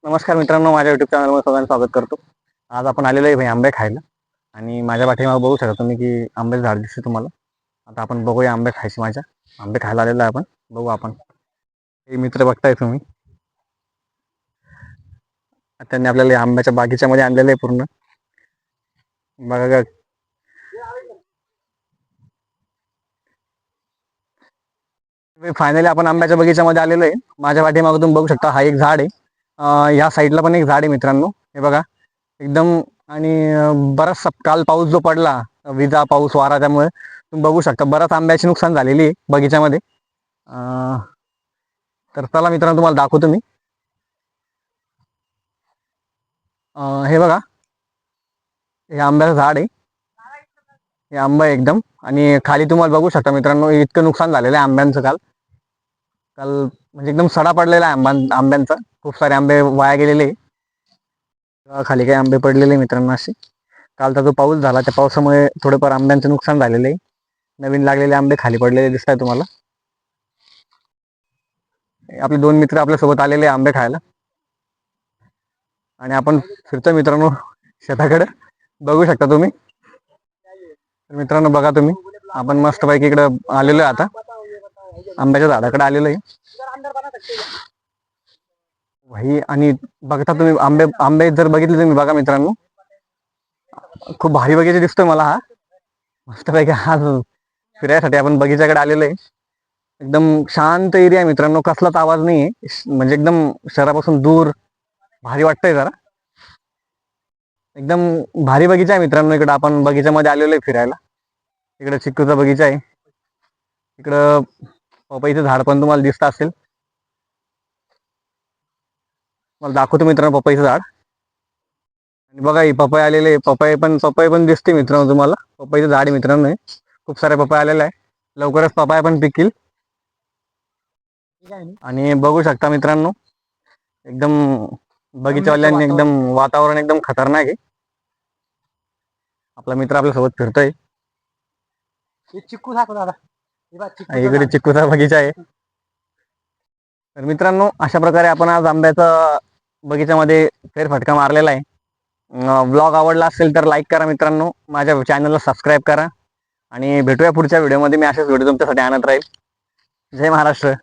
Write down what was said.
नमस्कार मित्रांनो, माझ्या युट्यूब चॅनलमध्ये सगळ्यांचं स्वागत करतो. आज आपण आलेलो आहे भाई आंबे खायला आणि माझ्या पाठीमागे बघू शकता तुम्ही की आंब्याचं झाड दिसते तुम्हाला. आता आपण बघूया आंबे खायचे. माझ्या आंबे खायला आलेलो आहे आपण. बघू आपण. हे मित्र बघताय तुम्ही, त्यांनी आपल्याला या आंब्याच्या बागीच्या मध्ये आणलेलं आहे पूर्ण. बघा फायनली आपण आंब्याच्या बगीच्यामध्ये आलेलो आहे. माझ्या पाठीमागे तुम्ही बघू शकता हा एक झाड आहे. ह्या साईडला पण एक झाड आहे मित्रांनो, हे बघा एकदम. आणि बराचसा काल पाऊस जो पडला, विजा पाऊस वारा, त्यामुळे तुम्ही बघू शकता बराच आंब्याची नुकसान झालेली आहे बगीच्यामध्ये. तर चला मित्रांनो, तुम्हाला दाखवतो मी. हे बघा, हे आंब्याचं झाड आहे. हे आंबा आहे एकदम. आणि खाली तुम्हाला बघू शकता मित्रांनो, इतकं नुकसान झालेलं आहे आंब्यांचं. काल काल म्हणजे एकदम सडा पडलेला आहे आंब्यांचा. खूप सारे आंबे वाया गेलेले आहे. खाली काही आंबे पडलेले मित्रांनो असे. कालचा जो पाऊस झाला त्या पावसामुळे थोडेफार आंब्यांचं नुकसान झालेलं आहे. नवीन लागलेले आंबे खाली पडलेले दिसत आहे तुम्हाला. आपले दोन मित्र आपल्यासोबत आलेले आंबे खायला आणि आपण फिरतो मित्रांनो शेताकडे. बघू शकता तुम्ही. तर मित्रांनो बघा तुम्ही, आपण मस्तपैकी इकडे आलेलो आहे आता, आंब्याच्या झाडाकडे आलेलो आहे भाई. आणि बघता तुम्ही आंबे आंबे जर बघितले तुम्ही, बघा मित्रांनो, खूप भारी बगीचा दिसतोय मला हा. मस्तपैकी आज फिरायसाठी आपण बगीच्याकडे आलेलो आहे. एकदम शांत एरिया आहे मित्रांनो, कसलाच आवाज नाही आहे. म्हणजे एकदम शहरापासून दूर, भारी वाटतंय जरा. एकदम भारी बगीचा आहे मित्रांनो. इकडे आपण बगीच्यामध्ये आलेलो आहे फिरायला. इकडे चिक्कूचा बगीचा आहे. इकडं पपईचं झाड पण तुम्हाला दिसत असेल. मला दाखवतो मित्रांनो पपईचं झाड. आणि बघा ही पपई आलेले, पपई पण दिसते मित्रांनो तुम्हाला. पपईचं झाड आहे मित्रांनो. खूप सारे पपई आलेला आहे. लवकरच पपई पण पिकील. आणि बघू शकता मित्रांनो, एकदम बगीचावाल्यांनी एकदम वातावरण एकदम खतरनाक आहे. आपला मित्र आपल्या सोबत फिरतोय. चिक्कू दाखव दादा, इकडे चिक्कूचा बगीचा आहे. तर मित्रांनो, अशा प्रकारे आपण आज आंब्याचा बगीच्यामध्ये फेरफटका मारलेला आहे. व्लॉग आवडला असेल तर लाईक करा मित्रांनो, माझ्या चॅनलला सबस्क्राईब करा आणि भेटूया पुढच्या व्हिडिओमध्ये. मी असेच व्हिडिओ तुमच्यासाठी आणत राहील. जय महाराष्ट्र.